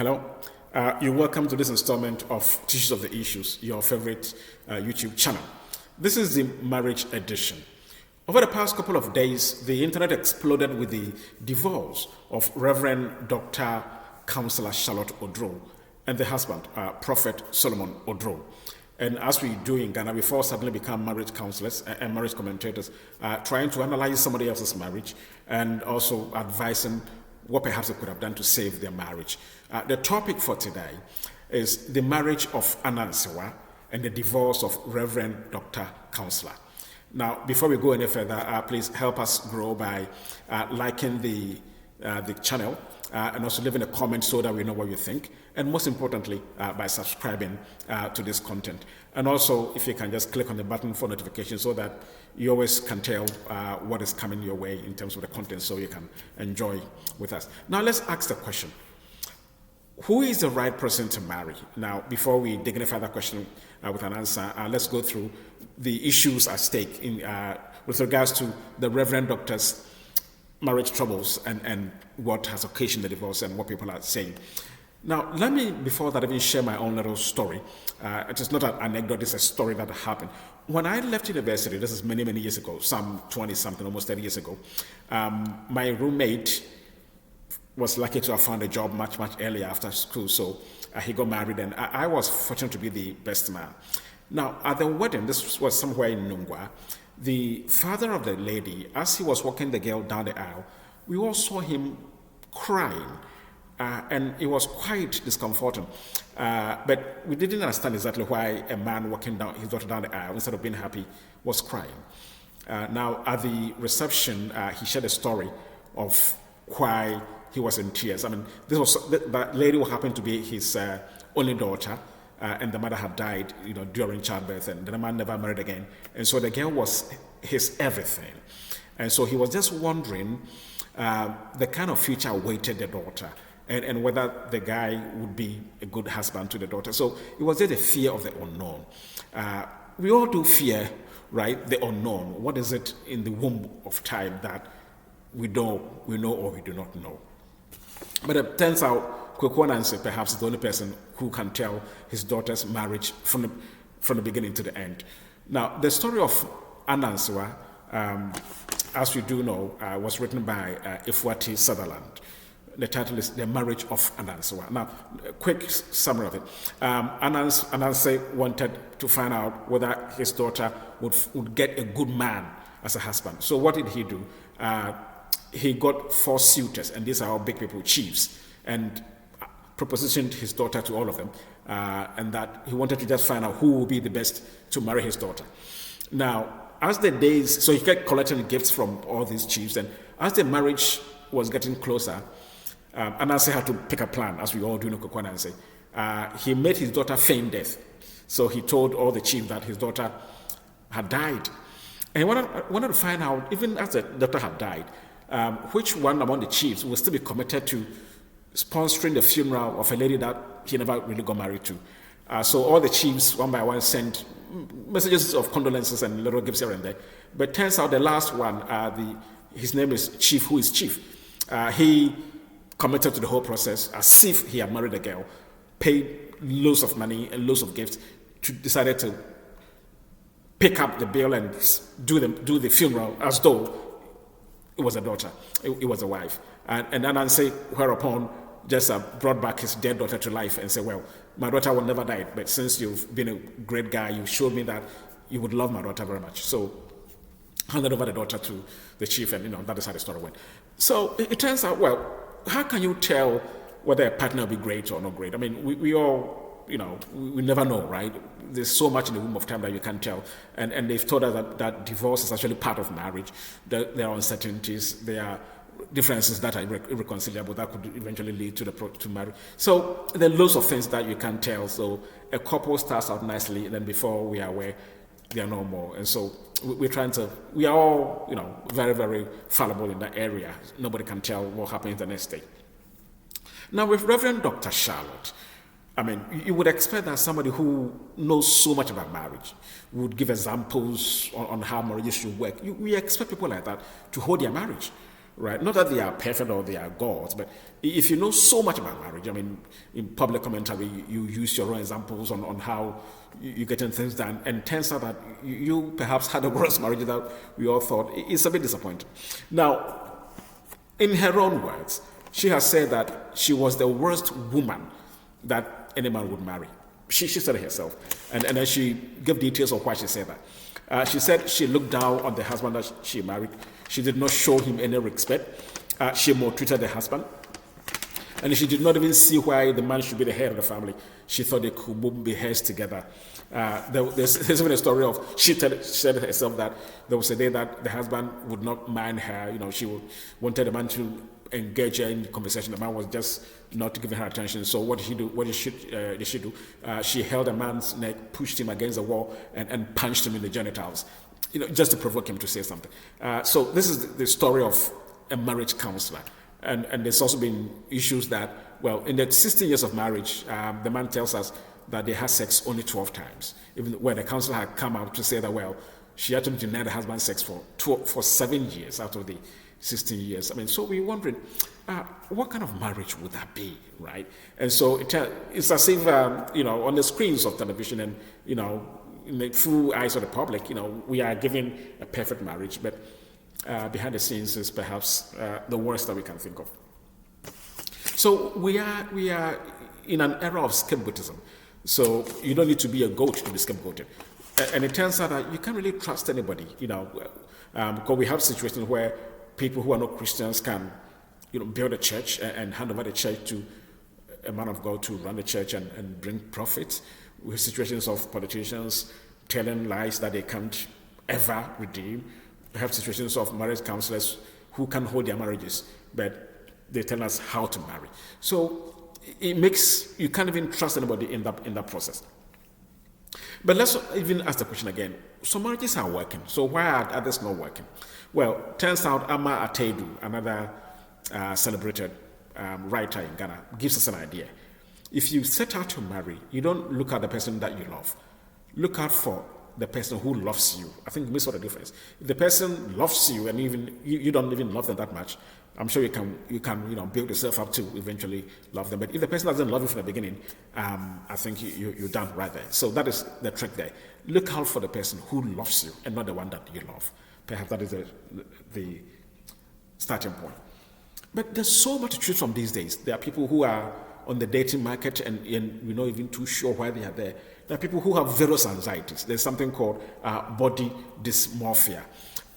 Hello. You're welcome to this installment of Tissues of the Issues, your favorite YouTube channel. This is the marriage edition. Over the past couple of days, the internet exploded with the divorce of Reverend Dr. Counselor Charlotte Odro and the husband, Prophet Solomon Odro. And as we do in Ghana, we all suddenly become marriage counselors and marriage commentators, trying to analyze somebody else's marriage and also advising what perhaps they could have done to save their marriage. The topic for today is the marriage of Anansewa and the divorce of Reverend Dr. Counselor. Now, before we go any further, please help us grow by liking the channel and also leaving a comment so that we know what you think. And most importantly, by subscribing to this content. And also, if you can just click on the button for notifications so that you always can tell what is coming your way in terms of the content so you can enjoy with us. Now, let's ask the question. Who is the right person to marry? Now, before we dignify that question with an answer, let's go through the issues at stake with regards to the Reverend Doctor's marriage troubles and what has occasioned the divorce and what people are saying. Now, let me, before that, even share my own little story. It is not an anecdote, it's a story that happened. When I left university, this is many, many years ago, some 20-something, almost 30 years ago, my roommate was lucky to have found a job much, much earlier after school, so he got married, and I was fortunate to be the best man. Now, at the wedding, this was somewhere in Nungwa, the father of the lady, as he was walking the girl down the aisle, we all saw him crying. And it was quite discomforting. But we didn't understand exactly why a man walking down his daughter down the aisle, instead of being happy, was crying. Now, at the reception, he shared a story of why he was in tears. I mean, this was that lady who happened to be his only daughter, and the mother had died, during childbirth, and the man never married again. And so the girl was his everything. And so he was just wondering the kind of future awaited the daughter. And whether the guy would be a good husband to the daughter. So it was just a fear of the unknown. We all do fear, right? The unknown. What is it in the womb of time that we know or we do not know? But it turns out Kweku Ananse perhaps is the only person who can tell his daughter's marriage from the beginning to the end. Now, the story of Anansewa, as we do know, was written by Ifwati Sutherland. The title is The Marriage of Anansewa. Now, a quick summary of it. Ananse wanted to find out whether his daughter would get a good man as a husband. So what did he do? He got 4 suitors, and these are all big people, chiefs, and propositioned his daughter to all of them, and that he wanted to just find out who would be the best to marry his daughter. Now, as the days, so he kept collecting gifts from all these chiefs, and as the marriage was getting closer, Ananse had to pick a plan, as we all do in Kweku Ananse. He made his daughter feign death. So he told all the chiefs that his daughter had died. And he wanted to find out, even as the daughter had died, which one among the chiefs would still be committed to sponsoring the funeral of a lady that he never really got married to. So all the chiefs, one by one, sent messages of condolences and little gifts here and there. But turns out the last one, his name is Chief, who is chief. He committed to the whole process as if he had married a girl, paid loads of money and loads of gifts, decided to pick up the bill and do the funeral as though it was a daughter, it was a wife. And Ananse, whereupon, just brought back his dead daughter to life and said, well, my daughter will never die, but since you've been a great guy, you showed me that you would love my daughter very much. So handed over the daughter to the chief, and that is how the story went. So it turns out, well, how can you tell whether a partner will be great or not great? I mean, we all, we never know, right? There's so much in the womb of time that you can't tell. And they've told us that divorce is actually part of marriage. There are uncertainties, there are differences that are irreconcilable that could eventually lead to marriage. So there are loads of things that you can't tell. So a couple starts out nicely, and then before we are aware, they are no more. And so we are all, very, very fallible in that area. Nobody can tell what happens the next day. Now, with Reverend Dr. Charlotte, I mean, you would expect that somebody who knows so much about marriage would give examples on how marriages should work. We expect people like that to hold their marriage. right? Not that they are perfect or they are gods, but if you know so much about marriage, I mean, in public commentary, you use your own examples on how you getting things done, and it turns out that you perhaps had a worse marriage that we all thought. It's a bit disappointing. Now, in her own words, she has said that she was the worst woman that any man would marry. She said it herself. And then she gave details of why she said that. She said she looked down on the husband that she married. She did not show him any respect. She maltreated the husband. And she did not even see why the man should be the head of the family. She thought they could both be heads together. There's even a story of she said herself that there was a day that the husband would not mind her. She wanted the man to engage her in conversation. The man was just not giving her attention. So what did she do? What did she do? She held a man's neck, pushed him against the wall, and punched him in the genitals, just to provoke him to say something. So this is the story of a marriage counselor. And there's also been issues that, well, in the 16 years of marriage, the man tells us that they had sex only 12 times, even when the counselor had come out to say that, well, she actually denied the husband sex for 7 years out of the 16 years. I mean, so we're wondering, what kind of marriage would that be, right? And so it's as if, on the screens of television and, in the full eyes of the public, we are given a perfect marriage, but behind the scenes is perhaps the worst that we can think of. So we are in an era of scapegoatism. So you don't need to be a goat to be scapegoated. And it turns out that you can't really trust anybody, because we have situations where people who are not Christians can, build a church and hand over the church to a man of God to run the church and bring profit. We have situations of politicians telling lies that they can't ever redeem. We have situations of marriage counselors who can hold their marriages, but they tell us how to marry. So it makes you can't even trust anybody in that process. But let's even ask the question again. Some marriages are working, so why are others not working? Well, turns out Ama Atedu, another celebrated writer in Ghana, gives us an idea. If you set out to marry, you don't look at the person that you love. Look out for the person who loves you. I think it makes all the difference. If the person loves you and even you don't even love them that much, I'm sure you can build yourself up to eventually love them. But if the person doesn't love you from the beginning, I think you're done right there. So that is the trick there. Look out for the person who loves you and not the one that you love. Perhaps that is the starting point. But there's so much to choose from these days. There are people who are on the dating market and we're not even too sure why they are there. There are people who have various anxieties. There's something called body dysmorphia.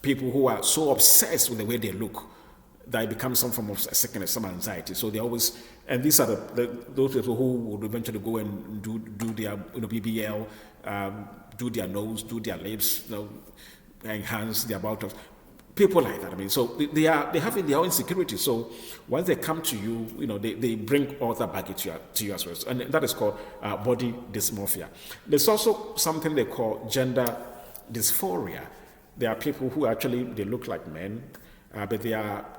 People who are so obsessed with the way they look that it becomes some form of sickness, some anxiety. So they always, and these are those people who would eventually go and do their BBL, do their nose, do their lips, enhance their Botox. People like that. I mean, so they have their own insecurity. So once they come to you, they bring all that baggage to you as well. And that is called body dysmorphia. There's also something they call gender dysphoria. There are people who actually they look like men, but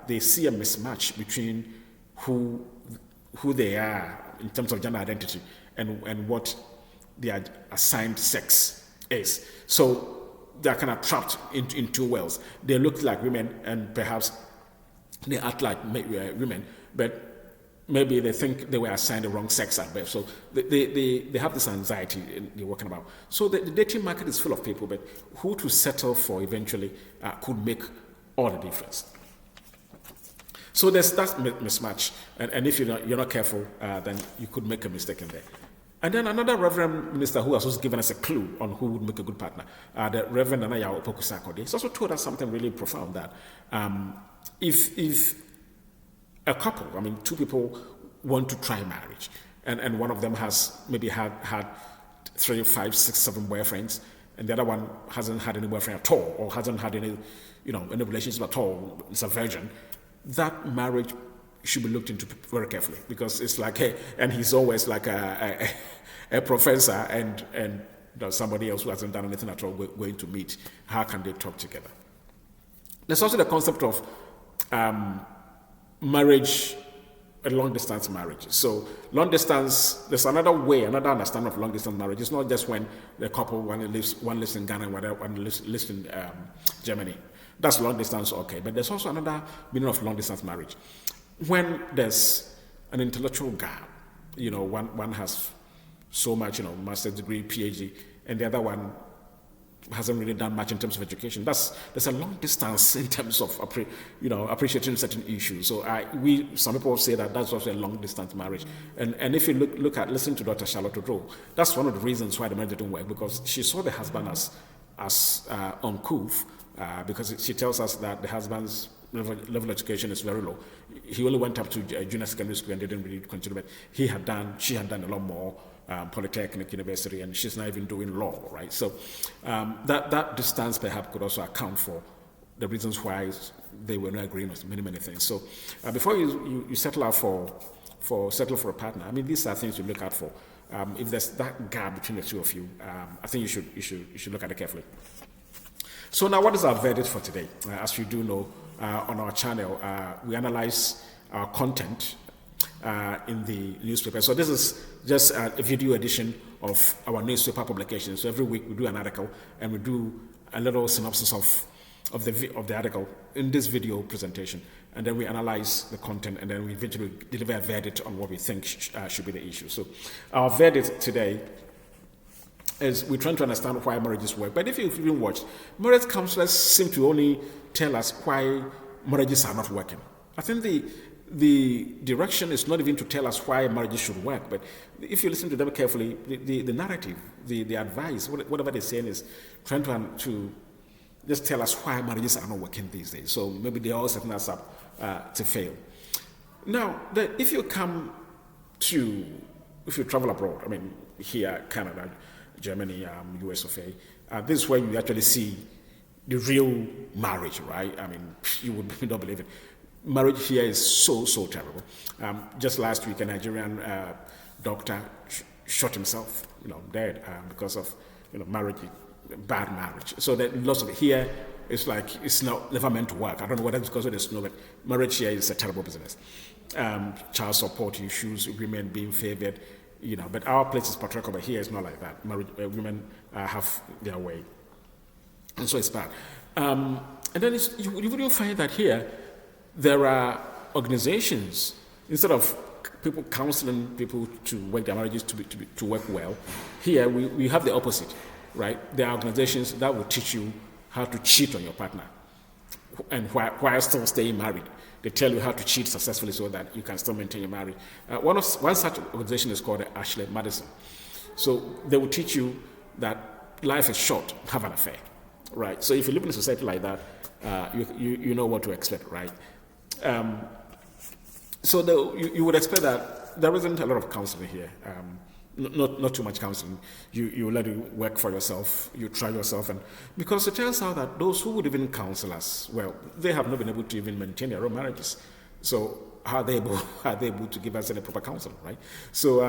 they see a mismatch between who they are in terms of gender identity and what their assigned sex is. So they're kind of trapped in two worlds. They look like women and perhaps they act like women, but maybe they think they were assigned the wrong sex at birth. So they have this anxiety they're working about. So the dating market is full of people, but who to settle for eventually could make all the difference. So there's that mismatch. And if you're not careful, then you could make a mistake in there. And then another Reverend Minister who has also given us a clue on who would make a good partner, the Reverend Anansewa Opoku-Sarkodie, he's also told us something really profound that if a couple, two people want to try marriage, and one of them has maybe had 3, 5, 6, 7 boyfriends, and the other one hasn't had any boyfriend at all, or hasn't had any relationship at all, it's a virgin, that marriage should be looked into very carefully, because it's like, hey, and he's always like a professor and somebody else who hasn't done anything at all going to meet. How can they talk together? There's also the concept of marriage, a long-distance marriage. So long-distance, there's another understanding of long-distance marriage. It's not just when the couple, one lives in Ghana and one lives in Germany. That's long distance, okay. But there's also another meaning of long distance marriage. When there's an intellectual gap, one has so much, master's degree, PhD, and the other one hasn't really done much in terms of education. There's a long distance in terms of appreciating certain issues. So some people say that that's also a long distance marriage. And if you listen to Dr. Charlotte Odro, that's one of the reasons why the marriage didn't work, because she saw the husband as uncouth, because she tells us that the husband's level of education is very low. He only went up to junior secondary school and didn't really continue, but she had done a lot more. Polytechnic University, and she's not even doing law, right? So that distance perhaps could also account for the reasons why they were not agreeing on many things. So before you settle out settle for a partner, I mean, these are things you look out for. If there's that gap between the two of you, I think you should look at it carefully. So now, what is our verdict for today? As you do know, on our channel, we analyze our content in the newspaper. So this is just a video edition of our newspaper publication. So every week we do an article and we do a little synopsis of the article in this video presentation, and then we analyze the content, and then we eventually deliver a verdict on what we think should be the issue. So our verdict today is we're trying to understand why marriages work. But if you've even watched, marriage counselors seem to only tell us why marriages are not working. I think the direction is not even to tell us why marriages should work, but if you listen to them carefully, the narrative, the advice, whatever they're saying is trying to just tell us why marriages are not working these days. So maybe they're all setting us up to fail. Now, if you travel abroad, I mean, here, Canada, Germany, US of A, this is where you actually see the real marriage, right? I mean, you would not believe it. Marriage here is so terrible. Just last week, a Nigerian doctor shot himself, dead because of bad marriage. So that lots of it here is like it's never meant to work. I don't know whether it's because of the snow, but marriage here is a terrible business. Child support issues, women being favored, But our place is patriarchal, but here it's not like that. Marriage, women have their way, and so it's bad. And then you wouldn't find that here. There are organizations, instead of people counseling people to work their marriages to work well, here we have the opposite, right? There are organizations that will teach you how to cheat on your partner and while still staying married. They tell you how to cheat successfully so that you can still maintain your marriage. One such organization is called Ashley Madison. So they will teach you that life is short, have an affair, right? So if you live in a society like that, you know what to expect, right? So you would expect that there isn't a lot of counseling here. Not too much counseling. You let it work for yourself. You try yourself, and because it turns out that those who would even counsel us, well, they have not been able to even maintain their own marriages. So how are they able to give us any proper counsel, right? So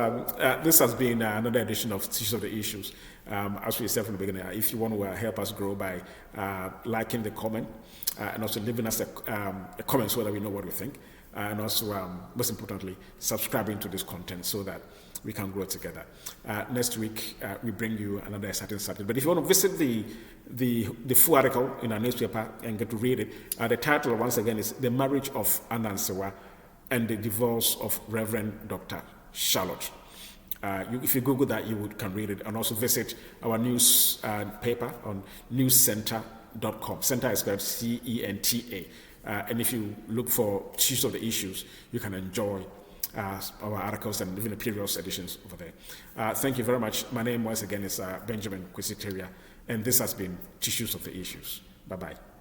this has been another edition of Tissues of the Issues. As we said from the beginning, if you want to help us grow by liking the comment and also leaving us a comment so that we know what we think, and also, most importantly, subscribing to this content so that we can grow together. Next week, we bring you another exciting subject. But if you want to visit the full article in our newspaper and get to read it, the title, once again, is The Marriage of Anansewa and the Divorce of Reverend Dr. Charlotte. If you Google that, you can read it. And also visit our news paper on newscenter.com. Center is spelled CENTA. And if you look for Tissues of the Issues, you can enjoy our articles and even the previous editions over there. Thank you very much. My name once again is Benjamin Quisiteria, and this has been Tissues of the Issues. Bye-bye.